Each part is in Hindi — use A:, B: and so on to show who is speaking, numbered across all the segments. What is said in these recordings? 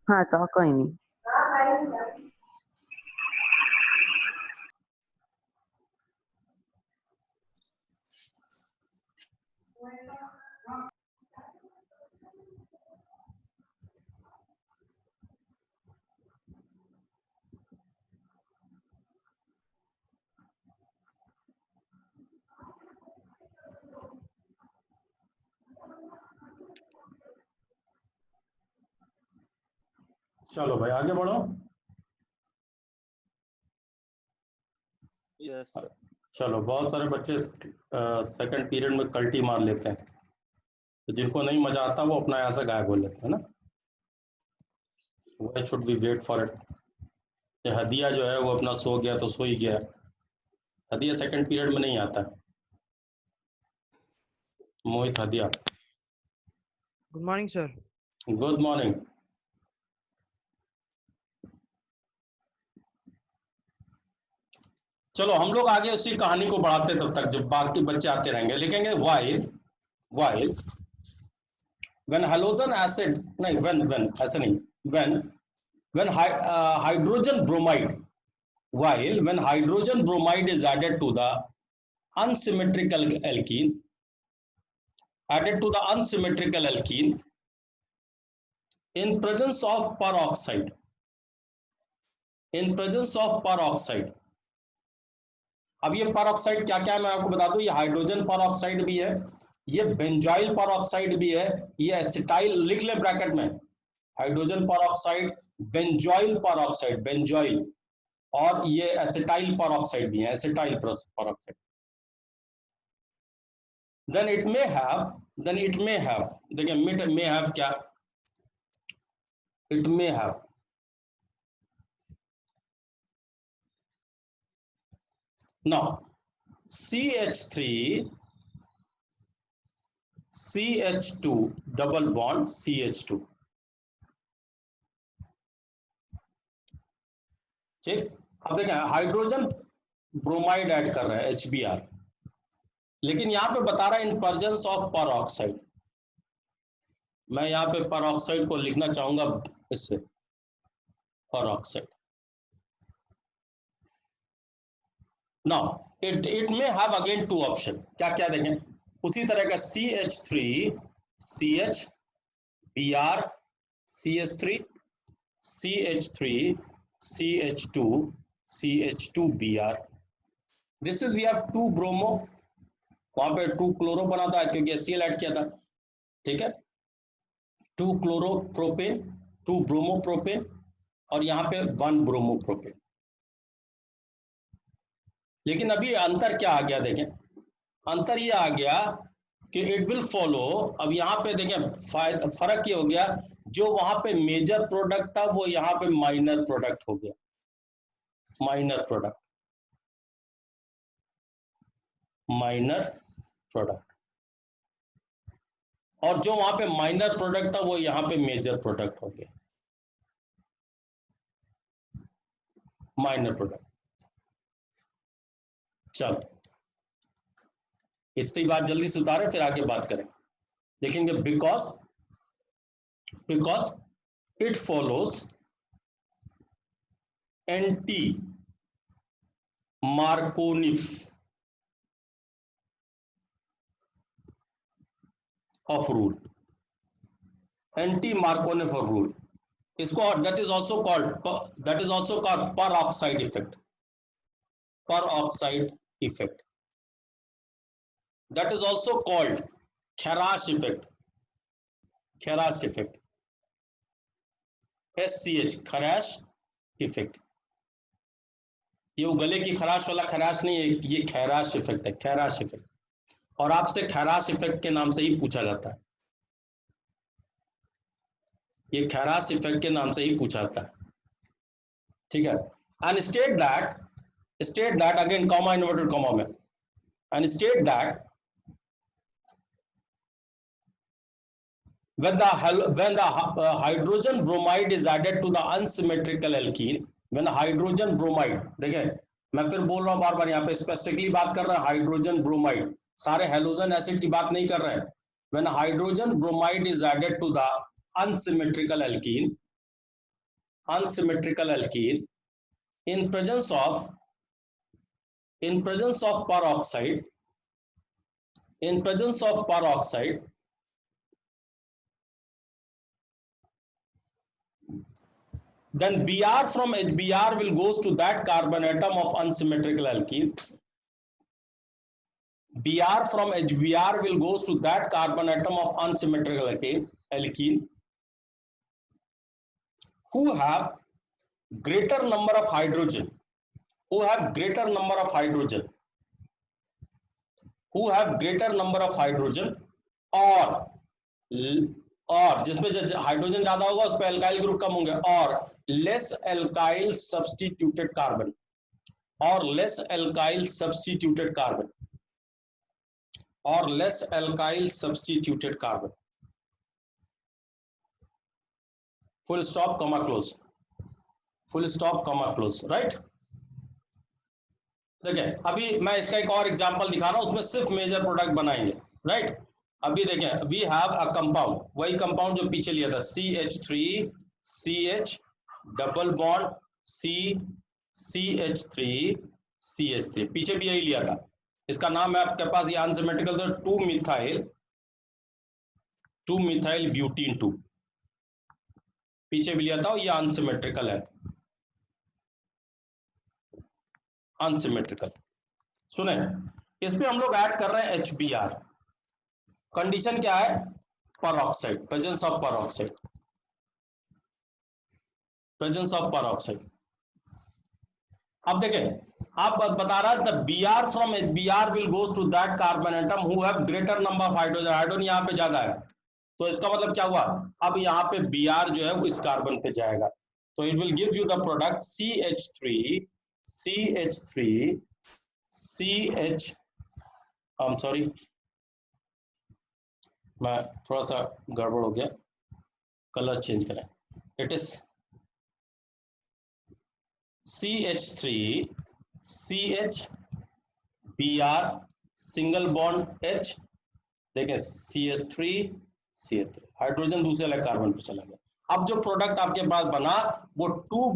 A: हाँ तो कोई नहीं।
B: चलो भाई आगे बढ़ो।
C: Yes sir.
B: चलो, बहुत सारे बच्चे सेकंड पीरियड में कल्टी मार लेते हैं, तो जिनको नहीं मजा आता वो अपना ऐसा गायब हो लेते हैं ना। Why should we wait for it? ये हदिया जो है वो अपना सो गया तो सो ही गया। हदिया सेकंड पीरियड में नहीं आता। Mohit Hadiya,
D: good morning sir.
B: Good morning. चलो हम लोग आगे उसी कहानी को बढ़ाते तब तक जब बाकी बच्चे आते रहेंगे। लिखेंगे while while when halogen acid, नहीं व्हेन ऐसे नहीं, when hydrogen bromide, while when hydrogen bromide is added to the unsymmetrical alkene, in presence of peroxide, अब ये peroxide क्या क्या है मैं आपको बता दूं। ये हाइड्रोजन peroxide भी है, ये बेंजॉइल peroxide भी है, ये एसिटाइल, लिख ले ब्रैकेट में, hydrogen peroxide, benzoyl peroxide, benzoyl, और ये एसिटाइल peroxide भी है, acetyl peroxide। then it may have देखिए may have क्या, it may have now CH2 double bond CH2, ठीक। अब देखें हाइड्रोजन ब्रोमाइड ऐड कर रहे हैं HBr, लेकिन यहां पे बता रहा है इन प्रेजेंस ऑफ पेरोक्साइड। मैं यहां पे पेरोक्साइड को लिखना चाहूंगा इससे, peroxide. Now it may have again two option, क्या क्या देखें, उसी तरह का CH3 CHBr, CH3 CH3 CH2 CH2Br, this is we have 2 bromo, वहां पे 2 क्लोरो बना था क्योंकि HCl ऐड किया था, ठीक है, 2 क्लोरोप्रोपेन 2 ब्रोमोप्रोपेन, और यहाँ पे 1 ब्रोमोप्रोपेन। लेकिन अभी अंतर क्या आ गया देखें, अंतर ये आ गया कि इट विल फॉलो, अब यहाँ पे देखें फर्क ये हो गया, जो वहां पे मेजर प्रोडक्ट था वो यहाँ पे माइनर प्रोडक्ट हो गया, माइनर प्रोडक्ट, माइनर प्रोडक्ट, और जो वहां पे माइनर प्रोडक्ट था वो यहाँ पे मेजर प्रोडक्ट हो गया, माइनर प्रोडक्ट। चलो इतनी बात जल्दी से उतारे फिर आगे बात करें। देखेंगे because it follows anti Markovnikov of rule, anti Markovnikov of rule, इसको that is also called peroxide effect, peroxide effect, that is also called Kharash effect, Kharash effect, SCH, खराश इफेक्ट। ये वो गले की खराश वाला खराश नहीं है, ये खैराश इफेक्ट है, खैराश इफेक्ट, और आपसे खैराश इफेक्ट के नाम से ही पूछा जाता है, ये खैराश इफेक्ट के नाम से ही पूछा जाता है, ठीक है। And state that again comma inverted comma में, and state that when the hydrogen bromide is added to the unsymmetrical alkene, when hydrogen bromide, देखिए मैं फिर बोल रहा हूं बार बार, यहाँ पे स्पेसिफिकली बात कर रहे हैं हाइड्रोजन ब्रोमाइड, सारे हेलोजन एसिड की बात नहीं कर रहे हैं। when hydrogen bromide is added to the unsymmetrical alkene, unsymmetrical alkene in presence of peroxide, then Br from HBr will goes to that carbon atom of unsymmetrical alkene. Br from HBr will goes to that carbon atom of unsymmetrical alkene who have greater number of hydrogen, or जिसमें हाइड्रोजन ज्यादा होगा उस पर एल्काइल ग्रुप कम होंगे, और less alkyl substituted carbon, full stop comma close, right. देखिए अभी मैं इसका एक और एग्जांपल दिखा रहा हूं, उसमें सिर्फ मेजर प्रोडक्ट बनाएंगे, राइट। अभी देखें, वी हैव अ कंपाउंड, वही कंपाउंड जो पीछे लिया था, CH3 CH double bond CH3 CH3, पीछे भी यही लिया था। इसका नाम है आपके पास, ये अनसिमेट्रिकल था, 2 मिथाइल ब्यूटीन 2, पीछे भी लिया था, ये अनसिमेट्रिकल है, अनसिमेट्रिकल। सुने, इसमें हम लोग ऐड कर रहे हैं HBr। कंडीशन क्या है? Peroxide, presence of peroxide. अब देखें, आप बता रहा है the Br from HBr will goes to that carbon atom who have greater number of hydrogen, hydrogen यहाँ पे ज्यादा है, तो इसका मतलब क्या हुआ, अब यहाँ पे Br जो है वो इस कार्बन पे जाएगा, तो it will give you the product CH3 sorry, मैं थोड़ा सा गड़बड़ हो गया, कलर चेंज करें, it is CH3 CH Br single bond H, देखें CH3 CH3, हाइड्रोजन दूसरे अलग कार्बन पे चला गया। अब जो प्रोडक्ट आपके पास बना वो 2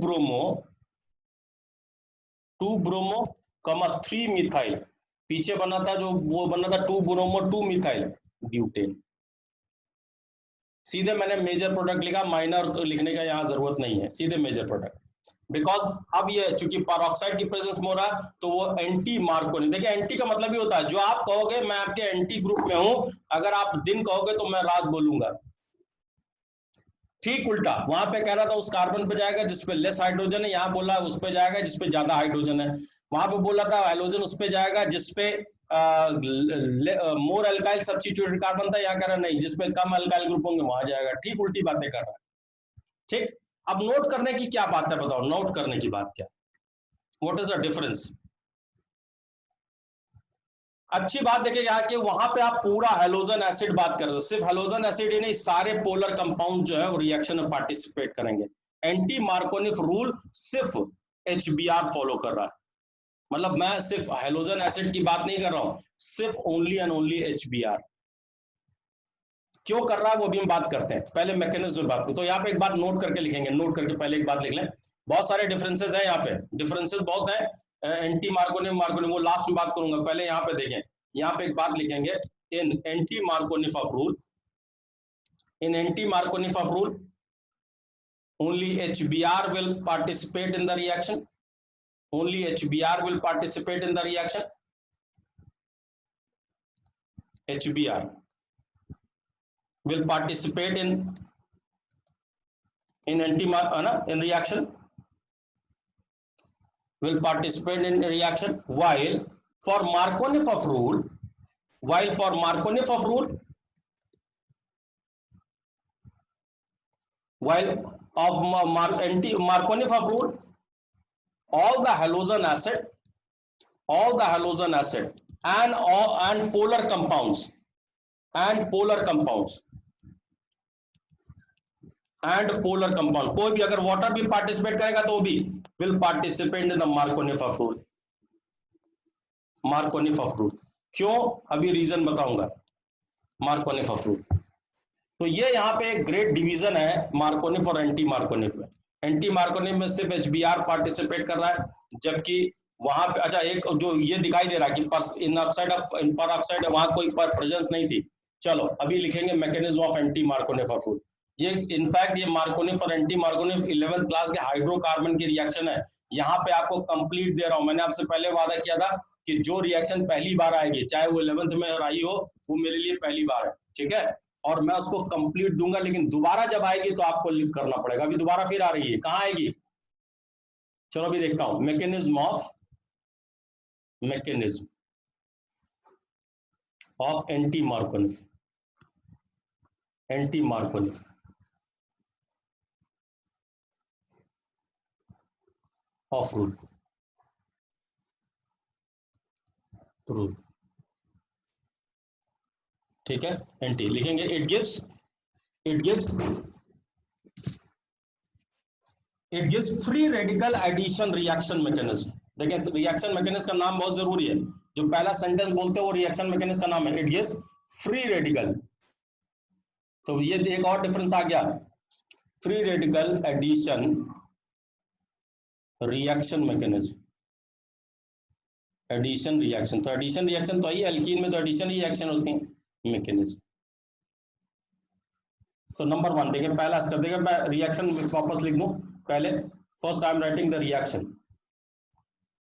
B: ब्रोमो 3 मिथाइल, पीछे बना था जो वो बना था 2 ब्रोमो 2 मिथाइल ब्यूटेन। सीधे मैंने मेजर प्रोडक्ट लिखा, माइनर लिखने का यहाँ जरूरत नहीं है, सीधे मेजर प्रोडक्ट, बिकॉज अब ये चूंकि पेरोक्साइड की प्रेजेंस में हो रहा है तो वो एंटी मार्कोनी, देखिए एंटी का मतलब ही होता है जो आप कहोगे मैं आपके एंटी ग्रुप में हूं, अगर आप दिन कहोगे तो मैं रात बोलूंगा। ठीक उल्टा, वहां पे कह रहा था उस कार्बन पे जाएगा जिसपे लेस हाइड्रोजन है, यहाँ बोला उस पे जाएगा जिसपे ज्यादा हाइड्रोजन है, वहां पे बोला था हाइड्रोजन उस पे जाएगा जिसपे मोर अल्काइल सब्स्टिट्यूटेड कार्बन था, यहाँ कह रहा नहीं जिसपे कम अल्काइल ग्रुप होंगे वहां जाएगा। ठीक उल्टी बातें कर रहा है, ठीक। अब नोट करने की क्या बात है, बताओ नोट करने की बात क्या, व्हाट इज द डिफरेंस? अच्छी बात देखिए यहाँ कि वहां पे आप पूरा हेलोजन एसिड बात कर रहे हो, सिर्फ हेलोजन एसिड ही नहीं, सारे पोलर कंपाउंड जो है वो रिएक्शन में पार्टिसिपेट करेंगे। एंटी मार्कोनिफ रूल सिर्फ HBr फॉलो कर रहा है, मतलब मैं सिर्फ हेलोजन एसिड की बात नहीं कर रहा हूं, सिर्फ ओनली एंड ओनली HBr। क्यों कर रहा है वो भी हम बात करते हैं, पहले मैकेनिज्म बात करो। तो यहाँ पे एक बात नोट करके लिखेंगे, नोट करके पहले एक बात लिख लें, बहुत सारे डिफरेंसेस हैं यहाँ पे, डिफरेंसेस बहुत हैं, एंटी मार्कोनिफ वो लास्ट में बात करूंगा, पहले यहाँ पे देखें, यहाँ पे एक बात लिखेंगे, in anti Markovnikov of rule only HBr will participate in the reaction, only HBr will participate in the reaction, HBr will participate in reaction, will participate in reaction, while for Markovnikov of rule, Markovnikov of rule, all the halogen acid and polar compounds कोई भी अगर वाटर भी पार्टिसिपेट करेगा तो भी will participate in the Markovnikov of rule। क्यों, अभी रीजन बताऊंगा। Markovnikov of rule, तो ये यहाँ पे एक ग्रेट डिवीजन है मार्कोनिफ और एंटी मार्कोनिफ में। एंटी मार्कोनिम में सिर्फ HBr पार्टिसिपेट कर रहा है, जबकि वहां पे अच्छा एक जो ये दिखाई दे रहा है कि इन ऑक्साइड पर ऑक्साइड वहां कोई प्रेजेंस नहीं थी। चलो अभी लिखेंगे मैकेनिज्म ऑफ एंटी मार्कोनिफर। ये इनफैक्ट ये मार्कोनिफ और एंटी मार्कोनिफ 11th क्लास के हाइड्रोकार्बन की रिएक्शन है। यहाँ पे आपको कंप्लीट दे रहा हूँ। मैंने आपसे पहले वादा किया था कि जो रिएक्शन पहली बार आएगी, चाहे वो 11th में आई हो, वो मेरे लिए पहली बार है, ठीक है, और मैं उसको कंप्लीट दूंगा। लेकिन दोबारा जब आएगी तो आपको लिख करना पड़ेगा। अभी दोबारा फिर आ रही है, कहाँ आएगी, चलो अभी देखता हूं। Mechanism of anti Markovnikov of rule ठीक है। एंटी लिखेंगे, it gives free radical addition reaction mechanism. देखिए रिएक्शन मैकेनिज्म का नाम बहुत जरूरी है। जो पहला सेंटेंस बोलते हैं वो रिएक्शन मैकेनिज्म का नाम है, इट गिव्स फ्री रेडिकल। तो ये एक और डिफरेंस आ गया, free radical addition reaction mechanism, addition reaction. तो एडिशन रिएक्शन तो आई, एल्कीन में तो एडिशन रिएक्शन होती है मैकेनिज्म। तो नंबर 1 देखिए, पहला स्टेप देखिए, रिएक्शन वापस लिख दूं पहले। First I am writing the reaction,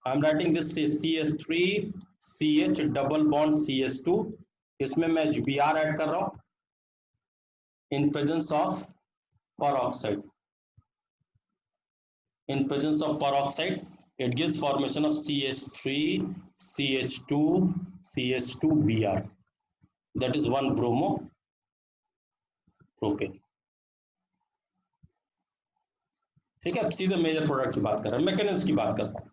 B: I am writing this CH3CH double bond CH2, इसमें मैं HBr ऐड कर रहा हूं in presence of peroxide. In presence of peroxide, it gives formation of CH3, CH2, CH2Br. That is 1 bromopropane. ठीक है, अब सीधे मेजर प्रोडक्ट की बात कर रहे हैं, मैकेनिज्म की बात करता हूं।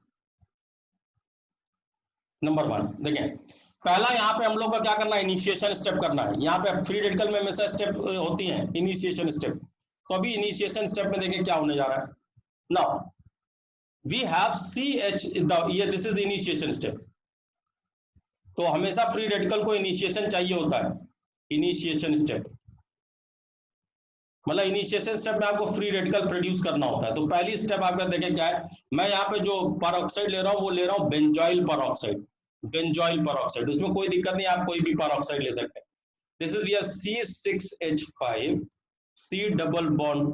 B: नंबर 1 देखें, पहला यहाँ पे हम लोग का क्या करना है, इनिशिएशन स्टेप करना है। यहाँ पे फ्री रेडिकल में हमेशा स्टेप होती हैं, इनिशिएशन स्टेप। तो अभी इनिशिएशन स्टेप में देखें क्या होने जा रहा है। नाउ वी हैव CH, ये दिस इज इनिशिएशन स्टेप। तो हमेशा फ्री रेडिकल को इनिशिएशन चाहिए होता है, इनिशिएशन स्टेप मतलब इनिशिएशन स्टेप में आपको फ्री रेडिकल प्रोड्यूस करना होता है। तो पहली स्टेप आपका देखें क्या है, मैं यहाँ पे जो पेरोक्साइड ले रहा हूँ वो ले रहा हूँ बेंजॉइल पेरोक्साइड, उसमें कोई दिक्कत नहीं, आप कोई भी पेरोक्साइड ले सकते हैं। This is we have C6H5 C double bond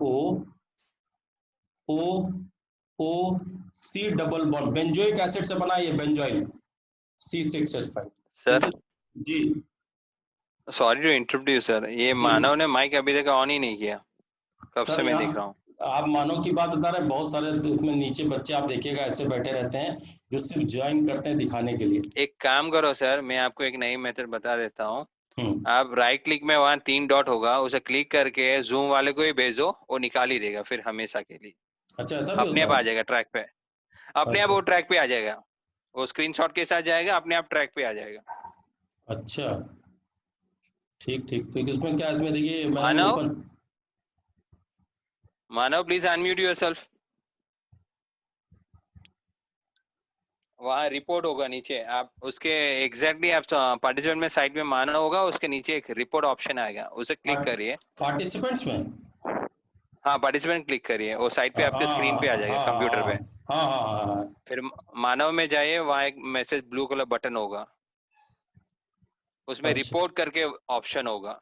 B: O C double bond, benzoic acid से बना ये benzoyl C6H5।
A: Sir
B: ji
A: sorry to interrupt you sir, ये मानव ने माइक अभी तक ऑन ही नहीं किया, कब से मैं देख रहा हूँ।
B: आप मानव की बात बता रहे हैं, बहुत सारे इसमें नीचे बच्चे आप देखिएगा ऐसे बैठे रहते हैं जो सिर्फ ज्वाइन करते हैं दिखाने के लिए।
A: एक काम करो सर, मैं आपको एक नई मेथड बता देता हूँ। आप राइट क्लिक में वहाँ 3 डॉट होगा, उसे क्लिक करके जूम वाले को ही भेजो, वो निकाल ही देगा फिर हमेशा के लिए।
B: अच्छा ऐसा भी
A: अपने आप आ जाएगा ट्रैक पे, अपने आप वो ट्रैक पे आ जाएगा, वो स्क्रीनशॉट के साथ जाएगा, अपने आप ट्रैक पे आ जाएगा।
B: अच्छा ठीक ठीक। तो इसमें क्या, इसमें देखिए
A: मानव प्लीज अनम्यूट योरसेल्फ। वहाँ रिपोर्ट होगा नीचे, आप उसके एग्जैक्टली आप पार्टिसिपेंट में साइड में मानव होगा, उसके नीचे एक रिपोर्ट ऑप्शन आएगा, उसे क्लिक करिए।
B: पार्टिसिपेंट्स में,
A: हाँ पार्टिसिपेंट क्लिक करिए, वो साइड पे आपके स्क्रीन पे आ जाएगा कंप्यूटर पे।
B: हाँ
A: फिर मानव में जाइए, वहाँ एक मैसेज ब्लू कलर बटन होगा, उसमें रिपोर्ट करके ऑप्शन होगा।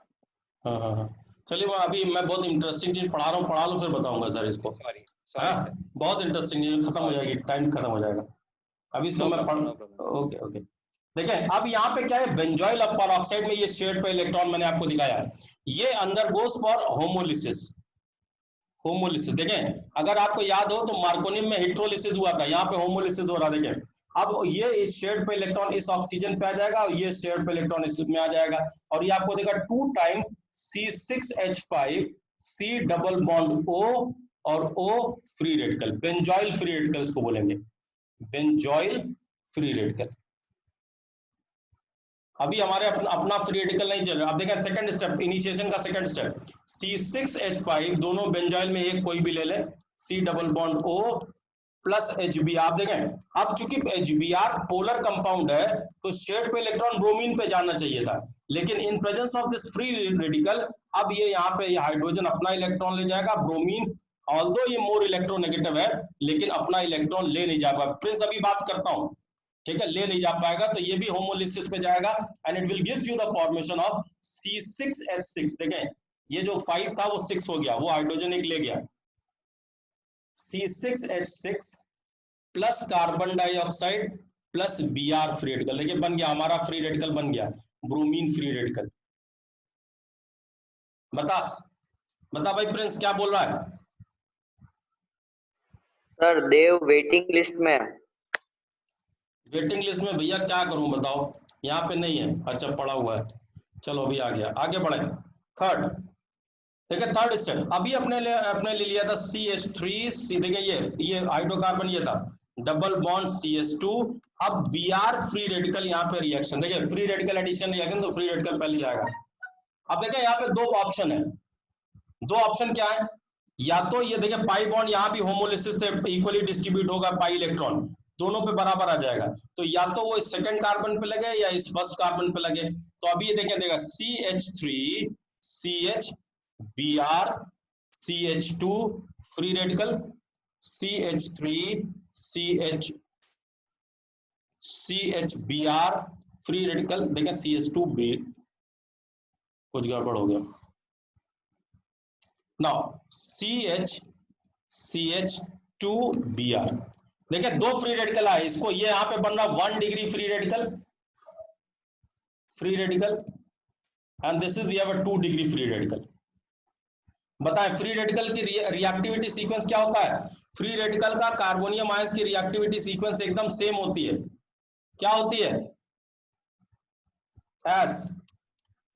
B: हाँ चलिए अभी मैं बहुत इंटरेस्टिंग चीज पढ़ा रहा हूँ, पढ़ा लो फिर बताऊंगा सर इसको।
A: सॉरी
B: सर बहुत इंटरेस्टिंग चीज खत्म हो जाएगी, टाइम खत्म हो जाएगा अभी इसको मैं पढ़। ओके ओके देखिए अब यहाँ पे क्या है, बेंजोइल पेरोक्साइड में ये शेड पे इलेक्ट्रॉन मैंने आपको दिखाया, ये अंडरगोस फॉर होमोलिसिस। देखें अगर आपको याद हो तो मार्कोनिम में हिट्रोलिसिस हुआ था, यहाँ पे होमोलिसिस हो रहा। देखें अब ये इस शेड पे इलेक्ट्रॉन इस ऑक्सीजन पे आ जाएगा और ये शेड पे इलेक्ट्रॉन इस में आ जाएगा, और ये आपको देगा 2 time C6H5 C double bond O और O free radical, benzoyl free radical इसको बोलेंगे, बेंजोइल फ्री रेडिकल। अभी हमारे अपना फ्री रेडिकल नहीं चल रहा। अब देखें सेकंड स्टेप, इनिशिएशन का सेकंड स्टेप, C6H5 दोनों बेंजोइल में एक कोई भी ले ले, C double bond O plus HBr। आप देखें अब चूंकि HBr पोलर कंपाउंड है तो शेड पे इलेक्ट्रॉन ब्रोमीन पे जाना चाहिए था, लेकिन in presence of this free radical अब ये यहाँ पे हाइड्रोजन अपना इलेक्ट्रॉन ले जाएगा, ब्रोमीन ऑल्दो ये मोर इलेक्ट्रोनेगेटिव है, लेकिन अपना इलेक्ट्रॉन ले नहीं जा पाएगा। प्रिंस अभी बात करता हूं, ठीक है, ले नहीं जा पाएगा, तो ये भी होमोलिसिस पे जाएगा and it will gives you the formation of C6H6। देखें ये जो 5 था वो 6 हो गया, वो हाइड्रोजन एक ले गया, C6H6 plus carbon dioxide plus Br free radical. देखिए बन गया हमारा फ्री रेडिकल, बन गया ब्रोमीन फ्री रेडिकल। बता भाई प्रिंस क्या बोल रहा है?
C: सर देव वेटिंग लिस्ट में है।
B: वेटिंग लिस्ट में भैया क्या करूं बताओ, यहाँ पे नहीं है, अच्छा पड़ा हुआ है, चलो अभी आ गया, आगे बढ़े। थर्ड, देखिए थर्ड स्टेप अभी अपने ले लिया था CH3, देखिए ये हाइड्रोकार्बन ये था, डबल बॉन्ड CH2, अब Br फ्री रेडिकल यहाँ पे रिएक्शन, देखिए फ्री रेडिकल एडिशन रिएक्शन, तो फ्री रेडिकल पहले जाएगा। अब देखिए यहाँ पे दो ऑप्शन है, दो ऑप्शन क्या है, या तो ये देखिए पाई बॉन्ड यहाँ भी होमोलिसिस से इक्वली डिस्ट्रीब्यूट होगा, पाई इलेक्ट्रॉन दोनों पे बराबर आ जाएगा, तो या तो वो इस सेकंड कार्बन पे लगे या इस फर्स्ट कार्बन पे लगे। तो अभी ये देखिए देगा CH3 CH Br CH2 free radical, CH3 CH Br free radical, देखें CH2B, कुछ गड़बड़ हो गया। नाउ CH2Br, देखिए दो फ्री रेडिकल आए, इसको ये यहां पे बन रहा 1 degree free radical and this is we have a 2 degree free radical. बताएं फ्री रेडिकल की रिएक्टिविटी सीक्वेंस क्या होता है? फ्री रेडिकल का कार्बोनियम आयंस की रिएक्टिविटी सीक्वेंस एकदम सेम होती है, क्या होती है? As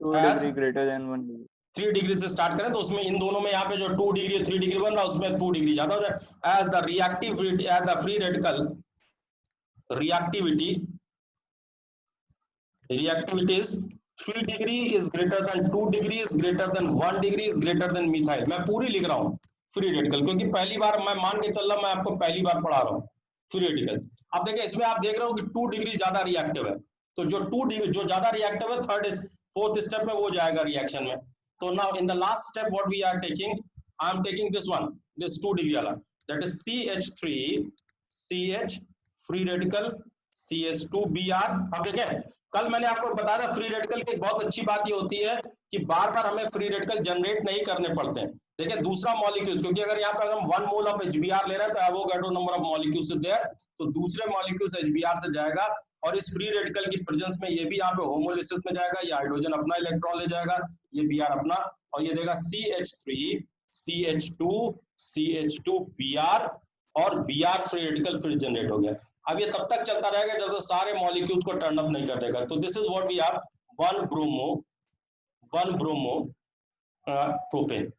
E: 2 degree greater than 1 degree,
B: 3 degree से स्टार्ट करें तो उसमें इन दोनों में यहाँ पे जो 2 डिग्री 3 डिग्री बन रहा है उसमें 2 डिग्री ज्यादा हो जाए। As the reactivity, as the free radical reactivity is 3 degree is greater than 2 degree is greater than 1 degree is greater than methyl. मैं पूरी लिख रहा हूँ फ्री रेडिकल, क्योंकि पहली बार मैं मान के चल रहा, मैं आपको पहली बार पढ़ा रहा हूँ फ्री रेडिकल। अब देखिए इसमें आप देख रहे हो कि 2 डिग्री ज्यादा रिएक्टिव है, तो जो 2 डिग्री जो ज्यादा रिएक्टिव है फोर्थ स्टेप में वो जाएगा रिएक्शन में। So now in the last step what we are taking, I am taking this one, this 2 degree wala, that is CH3 CH free radical CH2Br। अब देखिए कल मैंने आपको बताया था फ्री रेडिकल की बहुत अच्छी बात ये होती है कि बार बार हमें फ्री रेडिकल जनरेट नहीं करने पड़ते हैं। देखिए दूसरा मॉलिक्यूल, क्योंकि अगर यहाँ पे हम 1 मोल ऑफ HBr ले रहे हैं तो Avogadro number of molecules is there, तो दूसरे मॉलिक्यूल्स HBr से जाएगा और इस फ्री रेडिकल की प्रेजेंस में ये भी यहाँ पे होमोलिसिस में जाएगा, ये हाइड्रोजन अपना इलेक्ट्रॉन ले जाएगा, ये Br अपना, और ये देगा CH3 CH2 Br और Br फ्री रेडिकल फिर जनरेट हो गया। अब ये तब तक चलता रहेगा जब तक सारे मॉलिक्यूल्स को टर्न अप नहीं कर देगा। तो this is what we have 1 bromo propane.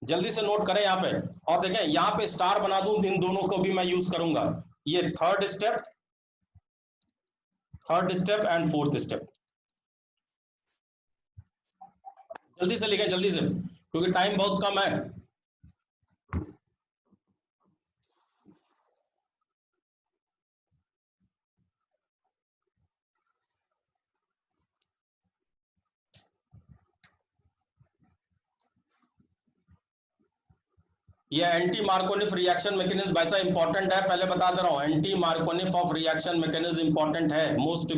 B: जल्दी से नोट करें यहाँ पे, और देखें यहाँ पे स्टार बना दूं, इन दोनों को भी मैं यूज करूंगा, ये third step and fourth step. जल्दी से लिखें, जल्दी से, क्योंकि टाइम बहुत कम है। ये एंटी मार्कोनिफ रिएक्शन मैकेनिज्म वैसा इंपॉर्टेंट है, पहले बता दे रहा हूं, anti Markovnikov of reaction mechanism important है, मोस्ट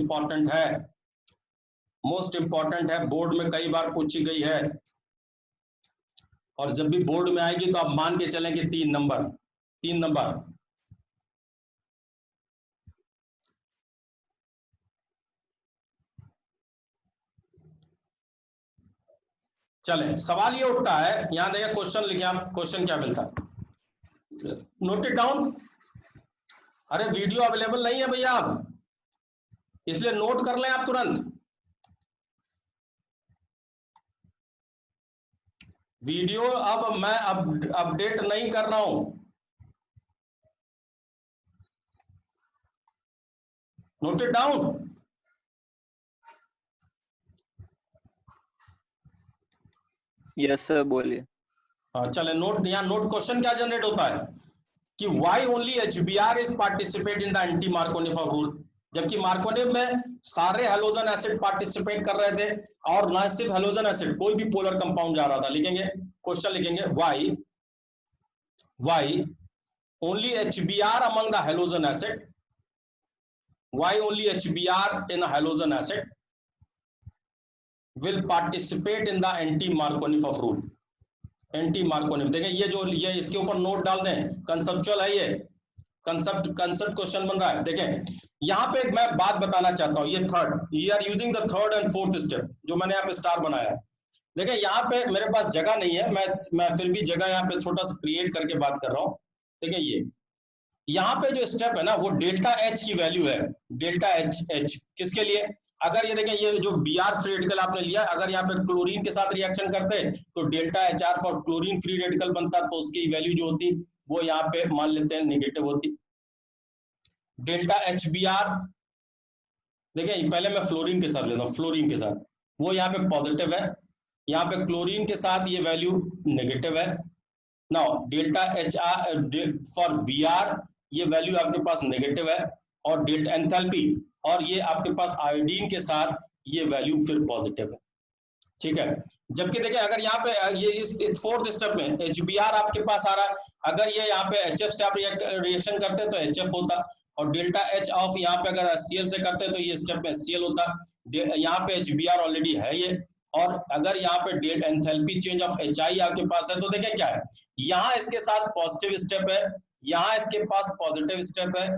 B: इंपॉर्टेंट है, बोर्ड में कई बार पूछी गई है, और जब भी बोर्ड में आएगी तो आप मान के चलें कि 3 नंबर। चलें, सवाल ये उठता है, यहां देखिए क्वेश्चन लिखे आप, क्वेश्चन क्या मिलता है, नोट इट डाउन। अरे वीडियो अवेलेबल नहीं है भैया आप, इसलिए नोट कर लें आप तुरंत। वीडियो अब मैं अपडेट नहीं कर रहा हूं, note it down.
E: Yes sir बोलिए।
B: चले नोट, यहाँ नोट क्वेश्चन क्या जनरेट होता है कि why only HBr is participate in the anti Markovnikov rule, जबकि मार्कोनिव में सारे हेलोजन एसिड पार्टिसिपेट कर रहे थे और ना सिर्फ हेलोजन एसिड, कोई भी पोलर कंपाउंड जा रहा था। लिखेंगे क्वेश्चन, लिखेंगे why why only HBr among the halogen acid, why only HBr in a halogen acid will participate in the anti-Markovnikov of rule. एंटी-मार्कोनिव देखें, ये इसके ऊपर नोट डाल दें, कंसेप्चुअल है, ये कंसेप्ट क्वेश्चन बन रहा है। देखें यहाँ पे मैं बात बताना चाहता हूँ, ये third, we are using the third and fourth step जो मैंने यहाँ पे स्टार बनाया है। देखें यहाँ पे मेरे पास जगह नहीं है, मैं फिर भी जगह यहाँ पे छोटा सा क्रिएट करके बात कर रहा हूँ। देखें ये यहाँ पे जो स्टेप है ना, वो डेल्टा एच की वैल्यू है, डेल्टा एच किसके लिए, अगर ये देखें ये जो Br फ्री रेडिकल आपने लिया, अगर यहाँ पे क्लोरीन के साथ रिएक्शन करते तो delta HR for chlorine free radical बनता, तो उसकी वैल्यू जो होती वो यहाँ पे मान लेते हैं नेगेटिव होती। डेल्टा HBr देखें, पहले मैं फ्लोरीन के साथ लेता हूँ, फ्लोरीन के साथ वो यहाँ पे पॉजिटिव है, यहाँ पे क्लोरीन के साथ ये वैल्यू नेगेटिव है। Now delta HR for Br ये वैल्यू आपके पास नेगेटिव है, और डेल्टा एंथैल्पी और ये आपके पास आयोडीन के साथ ये वैल्यू फिर पॉजिटिव है, ठीक है। जबकि देखिए अगर यहाँ पे ये इस फोर्थ स्टेप में HBr आपके पास आ रहा है, अगर ये यहाँ पे HF से आप रिएक्शन करते तो HF होता, और डेल्टा H ऑफ यहाँ पे अगर Cl से करते तो ये स्टेप में Cl होता। यहाँ पे HBr ऑलरेडी है ये, और अगर यहाँ पे एंथैल्पी चेंज ऑफ HI आपके पास है तो देखें क्या है, यहाँ इसके साथ पॉजिटिव स्टेप है, यहाँ इसके पास पॉजिटिव स्टेप है,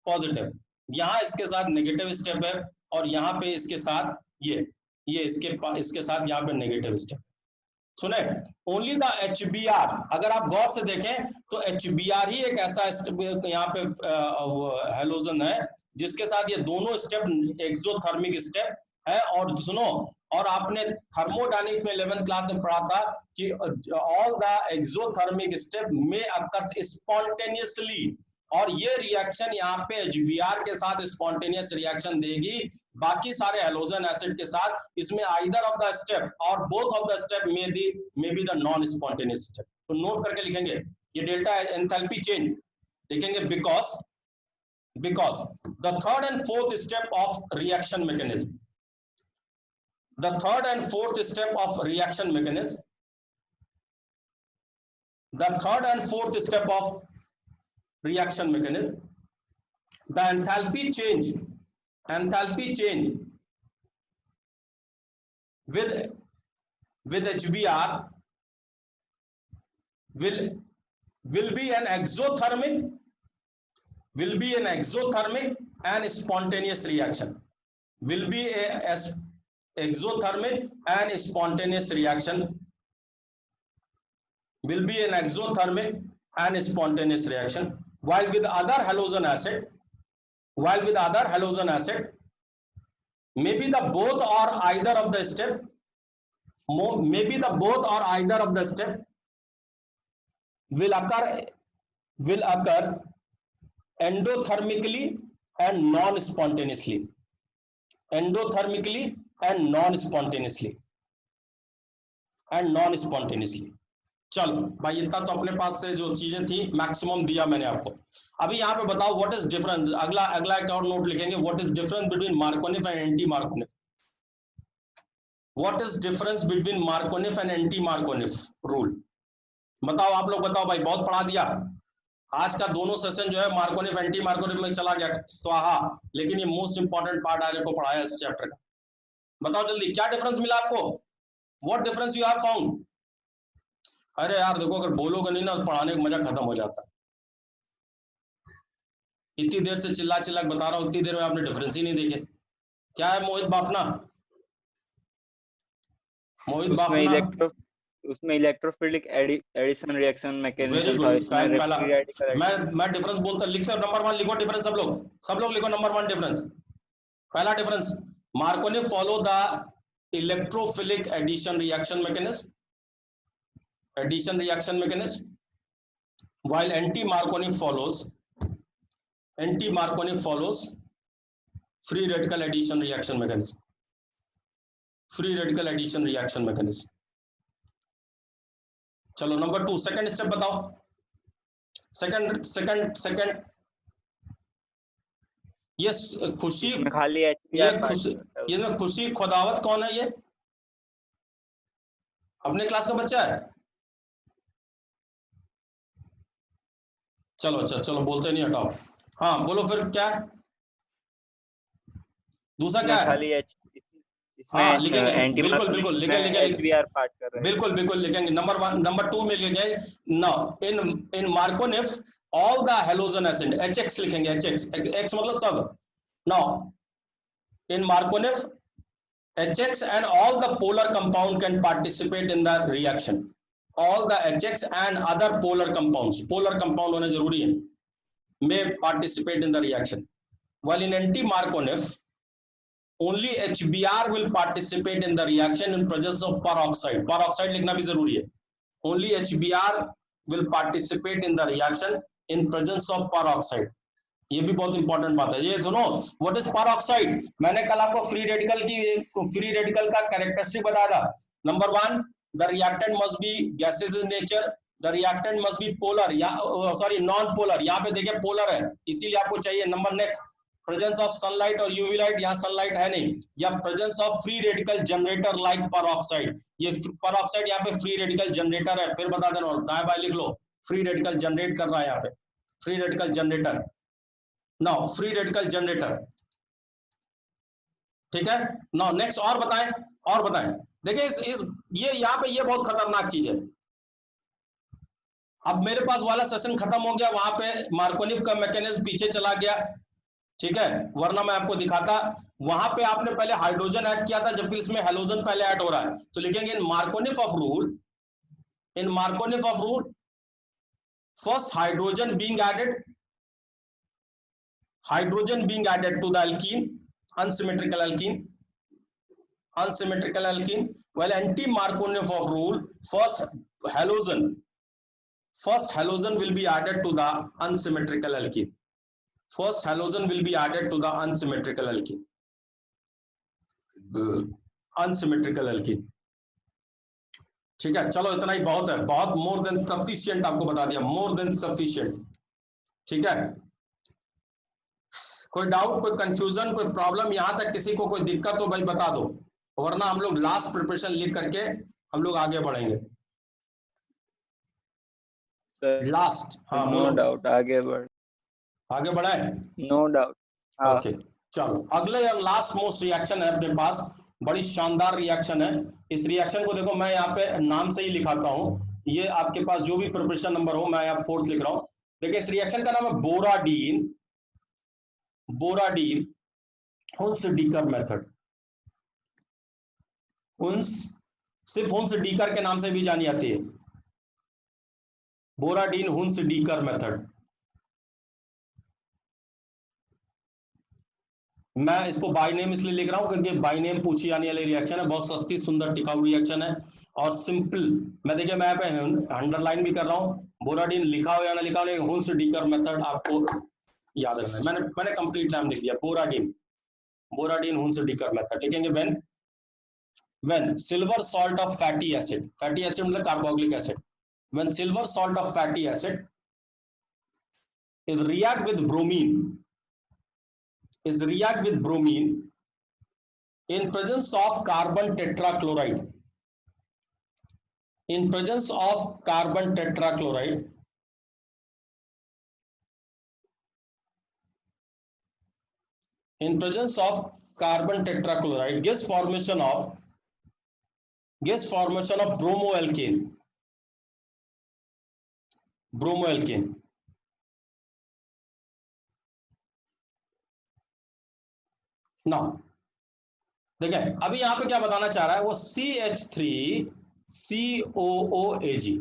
B: पॉजिटिव, यहाँ इसके साथ नेगेटिव स्टेप है, और यहाँ पे इसके साथ ये इसके साथ यहाँ पे नेगेटिव स्टेप। सुने, ओनली द HBr, अगर आप गौर से देखें तो HBr ही एक ऐसा यहाँ पे हेलोजन है जिसके साथ ये दोनों स्टेप एक्सोथर्मिक स्टेप है। और सुनो, और आपने थर्मोडायनेमिक्स में 11th क्लास में पढ़ा था कि ऑल द एक्सोथर्मिक स्टेप में अकर्स स्पॉन्टेनियसली, और ये रिएक्शन यहाँ पे HBr के साथ स्पॉन्टेनियस रिएक्शन देगी बाकी सारे हेलोजन एसिड के साथ, इसमें आइदर ऑफ द स्टेप और both of the step may be the non spontaneous step. तो नोट करके लिखेंगे ये डेल्टा एंथैल्पी चेंज लिखेंगे, because the third and fourth step of reaction mechanism, the third and fourth step of reaction mechanism, the third and fourth step of reaction mechanism, the enthalpy change with HBr will be an exothermic and spontaneous reaction, will be a exothermic and spontaneous reaction, will be an exothermic and spontaneous reaction, while with other halogen acid maybe the both or either of the step will occur endothermically and non-spontaneously, endothermically and non-spontaneously. चलो भाई, इतना तो अपने पास से जो चीजें थी मैक्सिमम दिया मैंने आपको। अभी यहाँ पे बताओ व्हाट इज डिफरेंस, अगला एक और नोट लिखेंगे, what is difference between Markovnikov and anti Markovnikov, what is difference between Markovnikov and anti Markovnikov rule. बताओ आप लोग, बताओ भाई, बहुत पढ़ा दिया आज का, दोनों सेशन जो है मार्कोनिफ एंटी मार्कोनिफ में चला गया स्वाहा, लेकिन ये मोस्ट इंपॉर्टेंट पार्ट आज को पढ़ाया इस चैप्टर का। बताओ जल्दी, क्या डिफरेंस मिला आपको, what difference you have found. अरे यार देखो, अगर बोलोगे नहीं ना तो पढ़ाने का मजा खत्म हो जाता है। इतनी देर से चिल्ला बता रहा हूँ, इतनी देर में आपने डिफरेंस ही नहीं देखे। क्या है मोहित बाफना,
E: उसमें इलेक्ट्रोफिलिक एडिशन रिएक्शन मैकेनिज्म था।
B: मैं डिफरेंस बोलता, लिखो नंबर 1 लिखो डिफरेंस, सब लोग लिखो नंबर 1 डिफरेंस। पहला difference, Markovnikov follow the electrophilic addition reaction mechanism, while anti-Markovnikov follows free radical addition reaction mechanism, चलो नंबर 2 सेकंड स्टेप बताओ, सेकंड ये खुशी
E: खाली है,
B: ये खुशी खुदावत कौन है, ये अपने क्लास का बच्चा है। चलो अच्छा, चलो बोलते नहीं, हटाओ। हाँ बोलो फिर क्या है, दूसरा क्या है?
E: खाली एच,
B: हाँ
E: इसमें
B: लिखेंगे,
E: एंटी
B: बिल्कुल बिल्कुल लिखेंगे
E: HBr पार्ट कर रहे हैं।
B: बिल्कुल बिल्कुल लिखेंगे। नंबर 1, नंबर 2 में लिखेंगे now in Markovnikov all the halogen acid, HX लिखेंगे, HX, X मतलब सब। Now in Markovnikov HX and all the polar compound can participate in the reaction. All the HX and other polar compounds, polar compound होने जरूरी है, may participate in the reaction. While in anti-Markovnikh, only HBr will participate in the reaction in presence of peroxide. Peroxide लिखना भी जरूरी है. Only HBr will participate in the reaction in presence of peroxide. ये भी बहुत इंपॉर्टेंट बात है। ये सुनो, व्हाट इज पेरोक्साइड? मैंने कल आपको फ्री रेडिकल का कैरेक्टरिस्टिक बताया था। Number 1, the reactant must be gases in nature, the reactant must be polar, या सॉरी नॉन पोलर, यहाँ पे देखिए पोलर है इसीलिए आपको चाहिए। Number next, presence of sunlight और यूवी लाइट, यहाँ सनलाइट है नहीं, या presence of free radical generator like peroxide, ये पेरोक्साइड यहाँ पे फ्री रेडिकल जनरेटर है। फिर बता देना, दाएं बाएं लिख लो, फ्री रेडिकल जनरेट कर रहा है यहाँ पे, free radical generator. Now free radical generator, ठीक है। नाउ नेक्स्ट, और बताएं, और बताएं। देखिए इस ये यहाँ पे ये बहुत खतरनाक चीज है। अब मेरे पास वाला सेशन खत्म हो गया, वहां पे मार्कोनिफ का मैकेनिज्म पीछे चला गया, ठीक है, वरना मैं आपको दिखाता। वहां पे आपने पहले हाइड्रोजन ऐड किया था, जबकि इसमें हेलोजन पहले ऐड हो रहा है। तो लिखेंगे in Markovnikov of rule, in Markovnikov of rule first hydrogen being added, hydrogen being added to the alkene, unsymmetrical alkene, unsymmetrical alkene. While anti-Markovnikh of rule, first halogen will be added to the unsymmetrical alkene, first halogen will be added to the unsymmetrical alkene, unsymmetrical alkene, ठीक है। चलो इतना ही बहुत है, बहुत मोर देन सफिशिएंट आपको बता दिया, मोर देन सफिशिएंट, ठीक है। कोई डाउट, कोई कंफ्यूजन, कोई प्रॉब्लम, यहां तक किसी को कोई दिक्कत हो भाई बता दो, वरना हम लोग लास्ट प्रिपरेशन लिख करके हम लोग आगे बढ़ेंगे। लास्ट, हाँ
E: नो डाउट, आगे
B: बढ़ाए,
E: नो डाउट।
B: ओके चलो, अगले और लास्ट मोस्ट रिएक्शन है अपने पास, बड़ी शानदार रिएक्शन है। इस रिएक्शन को देखो, मैं यहाँ पे नाम से ही लिखाता हूँ, ये आपके पास जो भी प्रिपरेशन नंबर हो, मैं यहाँ 4th लिख रहा हूँ। देखिए इस रिएक्शन का नाम है बोराडीन, बोराडीन हुन्स-डीकर मेथड। हुन्स, सिर्फ हुन्स-डीकर के नाम से भी जानी जाती है, बोराडीन हुन्स-डीकर मेथड। मैं इसको बाय नेम इसलिए लिख रहा हूं क्योंकि बाय नेम पूछी जाने वाली रिएक्शन है, बहुत सस्ती सुंदर टिकाऊ रिएक्शन है और सिंपल। मैं देखिए मैं पे अंडरलाइन भी कर रहा हूं, बोराडीन लिखा हो या ना लिखा हो, लेकिन हुन्स-डीकर मेथड आपको याद रखना है। मैंने कंप्लीट नाम लिख दिया, बोराडीन हुन्स-डीकर मेथड। लिखेंगे when silver salt of fatty acid मतलब carboxylic acid, when silver salt of fatty acid is react with bromine in presence of carbon tetrachloride, in presence of carbon tetrachloride, in presence of carbon tetrachloride gives formation of bromoalkane, now देखिए अभी यहां पे क्या बताना चाह रहा है वो, CH3COOAg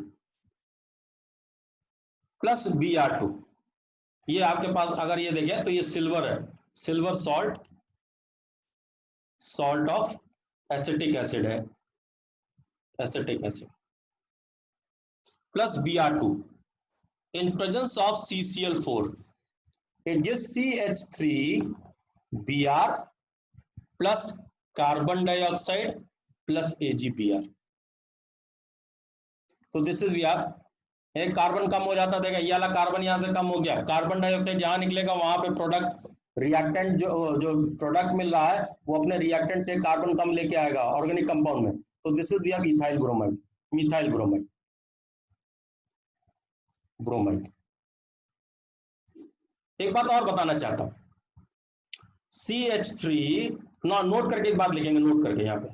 B: प्लस Br2। ये आपके पास अगर ये देखें तो ये सिल्वर है, silver salt of acetic acid है, acetic acid plus Br2 in presence of CCl4 it gives CH3Br plus carbon dioxide plus AgBr। तो दिस इज Br, एक कार्बन कम हो जाता, देखा ये वाला कार्बन यहां से कम हो गया, कार्बन डाइऑक्साइड जहां निकलेगा वहां पे प्रोडक्ट रिएक्टेंट जो प्रोडक्ट मिल रहा है वो अपने रिएक्टेंट से कार्बन कम लेके आएगा ऑर्गेनिक कंपाउंड में। तो this is Br, methyl bromide. एक बात और बताना चाहता हूं, CH3 नोट करके एक बात लिखेंगे, नोट करके यहां पे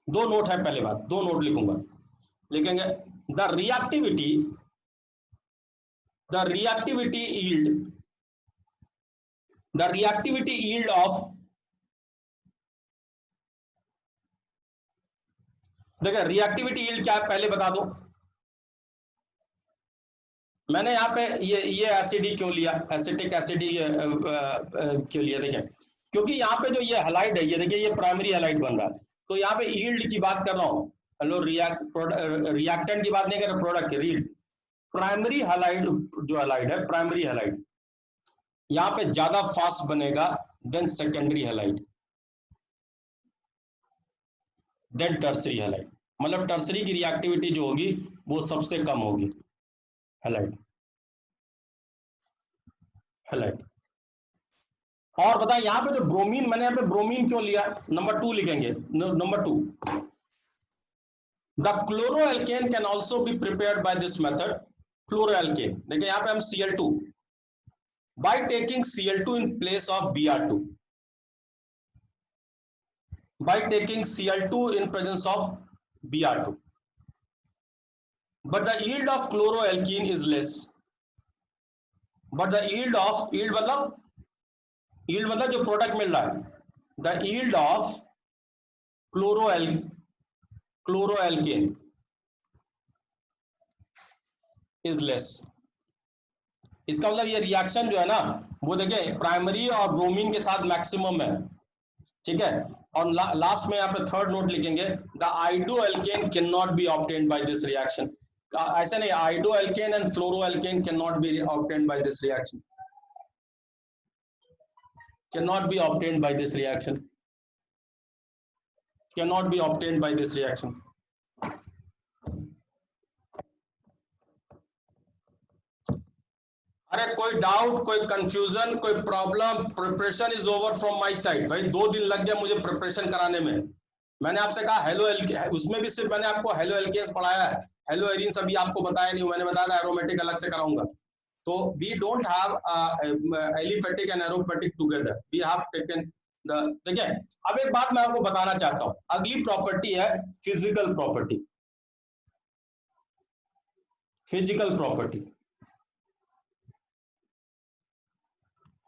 B: 2 नोट है, पहले बात 2 नोट लिखूंगा, लिखेंगे द रिएक्टिविटी yield of, देखिए रिएक्टिविटी यील्ड क्या है पहले बता दो। मैंने यहाँ पे ये एसिडिक क्यों लिया, एसिटिक एसिडी क्यों लिया, देखिए क्योंकि यहाँ पे जो ये हैलाइड है, ये देखिए ये प्राइमरी हैलाइड बन रहा है, तो यहाँ पे यील्ड की बात कर रहा हूँ, हेलो रिएक्टेंट की बात नहीं कर रहा, प्रोडक्ट की यील्ड। प्राइमरी हैलाइड जो हैलाइड है, प्राइमरी हैलाइड यहाँ पे ज्यादा फास्ट बनेगा then secondary halide, then tertiary halide. मतलब टर्सरी की रिएक्टिविटी जो होगी वो सबसे कम होगी हैलाइड। और बताएं यहाँ पे जो ब्रोमीन, मैंने यहाँ पे ब्रोमीन क्यों लिया, नंबर 2 लिखेंगे, number 2 the chloroalkane can also be prepared by this method. Chloroalkane देखिए यहाँ पे हम Cl2 by taking Cl2 in place of Br2, by taking Cl2 in presence of Br2, but the yield of chloroalkene is less, but the yield मतलब जो प्रोडक्ट मिल रहा है, the yield of chloroalkene is less। इसका मतलब ये रिएक्शन जो है ना वो देखिए प्राइमरी और ब्रोमीन के साथ मैक्सिमम है, ठीक है। और लास्ट में यहाँ पे थर्ड नोट लिखेंगे the iodoalkane can not be obtained by this reaction. ऐसा नहीं, iodoalkane and fluoroalkane can not be obtained by this reaction, can not be obtained by this reaction, can not be obtained by this reaction. अरे कोई डाउट, कोई कंफ्यूजन, कोई problem? Preparation is over from my side. भाई 2 दिन लग गया मुझे प्रिपरेशन कराने में। मैंने आपसे कहा हेलो उसमें भी सिर्फ मैंने आपको हेलो एल्केन्स पढ़ाया है, हेलो एरीन्स अभी आपको बताया नहीं, मैंने बताया एरोमेटिक अलग से कराऊंगा। तो we don't have aliphatic and aromatic together, we have taken the. देखिए अब एक बात मैं आपको बताना चाहता हूं, अगली प्रॉपर्टी है फिजिकल प्रॉपर्टी। फिजिकल प्रॉपर्टी,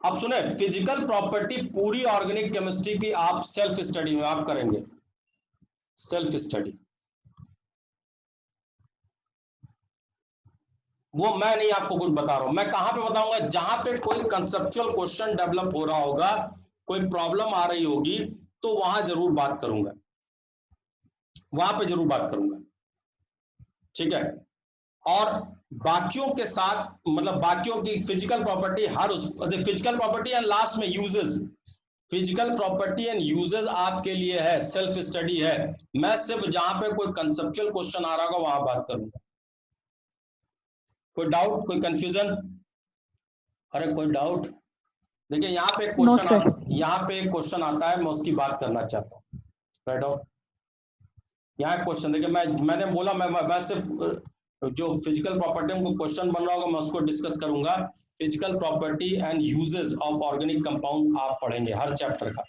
B: अब सुने, फिजिकल प्रॉपर्टी पूरी ऑर्गेनिक केमिस्ट्री की आप सेल्फ स्टडी में आप करेंगे, सेल्फ स्टडी। वो मैं नहीं आपको कुछ बता रहा हूं, मैं कहां पे बताऊंगा, जहां पे कोई कंसेप्चुअल क्वेश्चन डेवलप हो रहा होगा, कोई प्रॉब्लम आ रही होगी, तो वहां जरूर बात करूंगा, वहां पे जरूर बात करूंगा, ठीक है। और बाकियों के साथ, मतलब बाकियों की फिजिकल प्रॉपर्टी हर उस फिजिकल प्रॉपर्टी एंड लास्ट में uses, physical property and uses आपके लिए है, सेल्फ स्टडी है। मैं सिर्फ जहां पे कोई कंसेप्चुअल क्वेश्चन आ रहा होगा वहां बात करूंगा। कोई डाउट, कोई कंफ्यूजन? अरे कोई डाउट? देखिए यहाँ पे क्वेश्चन यहाँ पे एक क्वेश्चन आता है, मैं उसकी बात करना चाहता हूँ। राइट डाउन, यहाँ क्वेश्चन देखिए, मैंने बोला मैं सिर्फ जो फिजिकल प्रॉपर्टी को क्वेश्चन बन रहा होगा मैं उसको डिस्कस करूंगा। Physical property and uses of organic compound आप पढ़ेंगे हर चैप्टर का,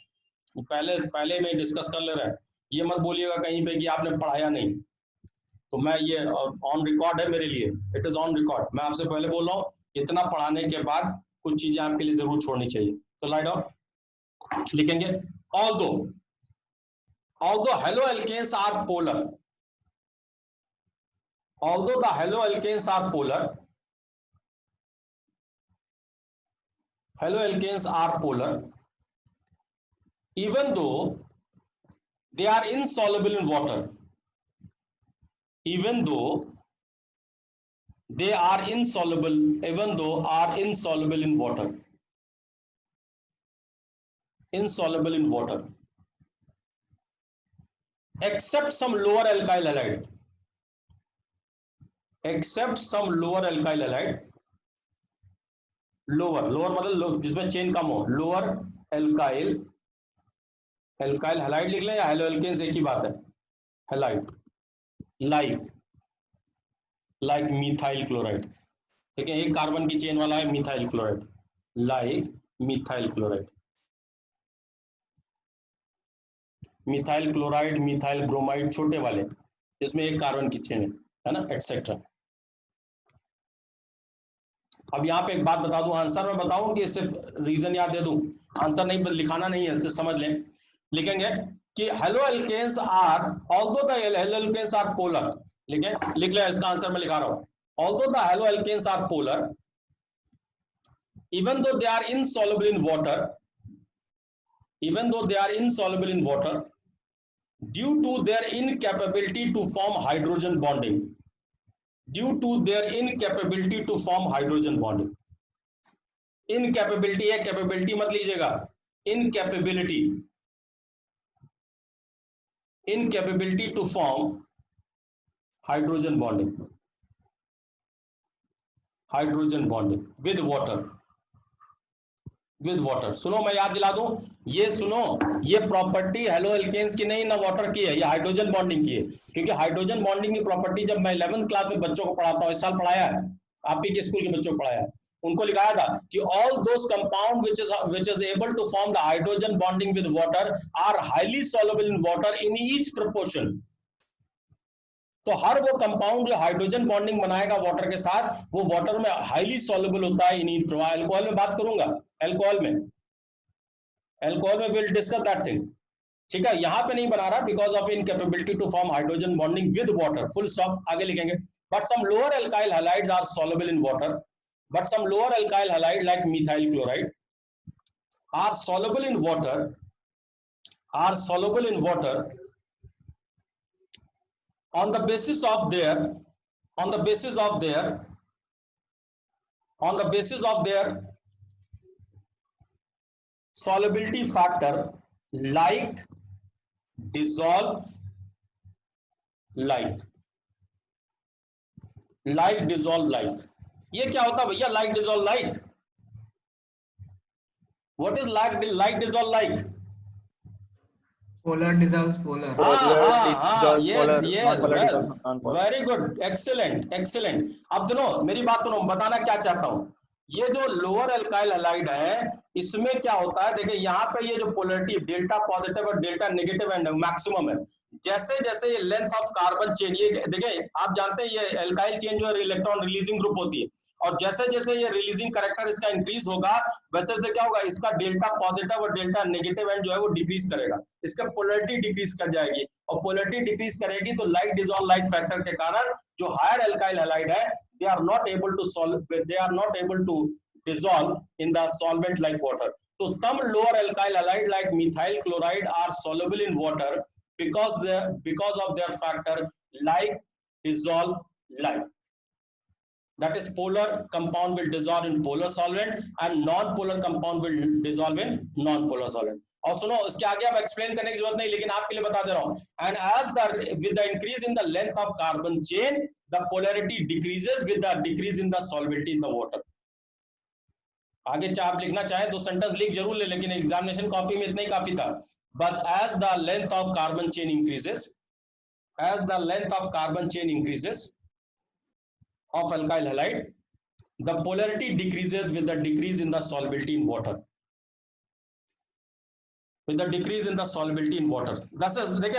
B: पहले में डिस्कस कर ले रहे हैं। ये मत बोलिएगा कहीं पे कि आपने पढ़ाया नहीं, तो मैं ये ऑन रिकॉर्ड है मेरे लिए, इट इज ऑन रिकॉर्ड। मैं आपसे पहले बोल रहा हूँ, इतना पढ़ाने के बाद कुछ चीजें आपके लिए जरूर छोड़नी चाहिए। तो लाइट डाउन लिखेंगे, although haloalkanes are polar, although the haloalkanes are polar, haloalkanes are polar, even though they are insoluble in water, even though they are insoluble, even though are insoluble in water, insoluble in water, except some lower alkyl halide, except some lower alkyl halide, lower मतलब जिसमें चेन कम हो, लोअर एल्काइल हैलाइड लिख लें या हेलोएल्केन्स एक ही बात है, हैलाइड, लाइक मीथाइल क्लोराइड, ठीक है, एक कार्बन की चेन वाला है methyl chloride, like methyl chloride, methyl chloride, methyl bromide, छोटे वाले, इसमें एक कार्बन की चेन है ना, एटसेट्रा। अब यहाँ पे एक बात बता दूं, आंसर में बताऊं कि सिर्फ रीजन याद दे दूं? आंसर नहीं लिखाना नहीं है, सिर्फ समझ लें। लिखेंगे कि halo alkanes are, although the halo alkanes are polar, लिख ले, इसका आंसर मैं लिखा रहा हूं, ऑल्दो the halo alkanes are polar, even though they are insoluble in water, even though they are insoluble in water, due to their incapability to form hydrogen bonding, due to their incapability to form hydrogen bonding, incapability है, capability मत लीजिएगा, incapability, incapability to form hydrogen bonding, hydrogen bonding with water, with water. सुनो मैं याद दिला दूं, ये सुनो, ये प्रॉपर्टी हेलो एल्केन्स की नहीं ना वाटर की है, ये हाइड्रोजन बॉन्डिंग की है। क्योंकि हाइड्रोजन बॉन्डिंग की प्रॉपर्टी जब मैं 11th क्लास में बच्चों को पढ़ाता हूं, इस साल पढ़ाया है, आप ही के स्कूल के बच्चों को पढ़ाया है, उनको लिखाया था कि all those compound which is able to form the hydrogen bonding with water are highly soluble in water in each proportion। तो हर वो कंपाउंड जो हाइड्रोजन बॉन्डिंग बनाएगा वाटर के साथ, वो वाटर में हाईली सॉल्युबल होता है इन ईच प्रवाह। अल्कोहल में बात करूंगा, अल्कोहल में विल डिस्कस दैट थिंग, ठीक है, यहां पे नहीं बना रहा, because of incapability to form hydrogen bonding with water, full stop, आगे लिखेंगे। But some lower alkyl halides are soluble in water, but some lower alkyl halide like methyl chloride are soluble in water, are soluble in water on the basis of their solubility factor, like, dissolve, like, dissolve, like। ये क्या होता है भैया, like, dissolve, like? What is like, dissolve, like?
F: Polar dissolves polar.
B: yes, well, very good, excellent। अब सुनो मेरी बात सुनो, बताना क्या चाहता हूं, ये जो लोअर अल्काइल हैलाइड है, इसमें क्या होता है, देखिए यहाँ पे ये जो पोलरिटी डेल्टा पॉजिटिव और डेल्टा नेगेटिव एंड मैक्सिमम है, जैसे जैसे ये लेंथ ऑफ कार्बन चेन, ये देखिए आप जानते हैं ये अल्काइल चेन जो है इलेक्ट्रॉन रिलीजिंग ग्रुप होती है, और जैसे जैसे ये रिलीजिंग कैरेक्टर इसका इंक्रीज होगा, वैसे वैसे क्या होगा, इसका डेल्टा पॉजिटिव और डेल्टा नेगेटिव एंड जो है वो डिक्रीज करेगा, इसका पोलरिटी डिक्रीज कर जाएगी, और पोलरिटी डिक्रीज करेगी तो लाइक डिसॉल्व लाइक फैक्टर के कारण जो हायर अल्काइल हैलाइड है, they are not able to dissolve in the solvent like water। So some lower alkyl halide like methyl chloride are soluble in water because of their factor like, dissolve, like। That is, polar compound will dissolve in polar solvent and non-polar compound will dissolve in non-polar solvent। और सुनो, इसके आगे अब एक्सप्लेन करने की जरूरत नहीं, लेकिन आपके लिए बता दे रहा हूं, and as with the increase in the length of carbon chain, the polarity decreases with the decrease in the solubility in the water। आगे आप लिखना चाहे तो सेंटेंस लिख जरूर ले, लेकिन एग्जामिनेशन कॉपी में इतना ही काफी था। But as the length of carbon chain increases, of alkyl halide, the polarity decreases with the decrease in the solubility in water, देखिए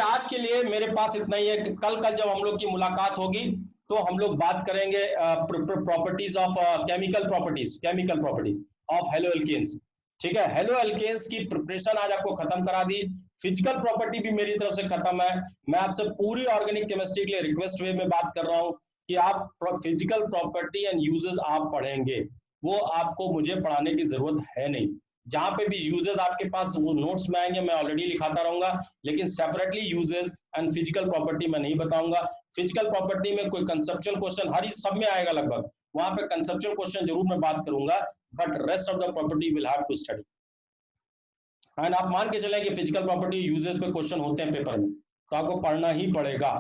B: आज के लिए मेरे पास इतना ही है। कल जब हम लोग की मुलाकात होगी तो हम लोग बात करेंगे properties of chemical properties of halo alkanes, ठीक है। हेलो एल्केन्स की प्रिपरेशन आज आपको खत्म करा दी, फिजिकल प्रॉपर्टी भी मेरी तरफ से खत्म है। मैं आपसे पूरी ऑर्गेनिक केमिस्ट्री के लिए रिक्वेस्ट वे में बात कर रहा हूं कि आप फिजिकल प्रॉपर्टी एंड यूजेस आप पढ़ेंगे, वो आपको मुझे पढ़ाने की जरूरत है नहीं। जहां पे भी यूजेस आपके पास वो नोट्स में आएंगे, मैं ऑलरेडी लिखाता रहूंगा, लेकिन separately uses and physical property मैं नहीं बताऊंगा। फिजिकल प्रॉपर्टी में कोई कंसेप्चुअल क्वेश्चन हर सब में आएगा लगभग, वहां पे कंसेप्चुअल क्वेश्चन जरूर मैं बात करूंगा, but rest of the property will have to study. And आप मान के चलें कि फिजिकल प्रॉपर्टी यूजेस पे क्वेश्चन होते हैं पेपर में, तो आपको पढ़ना ही पड़ेगा।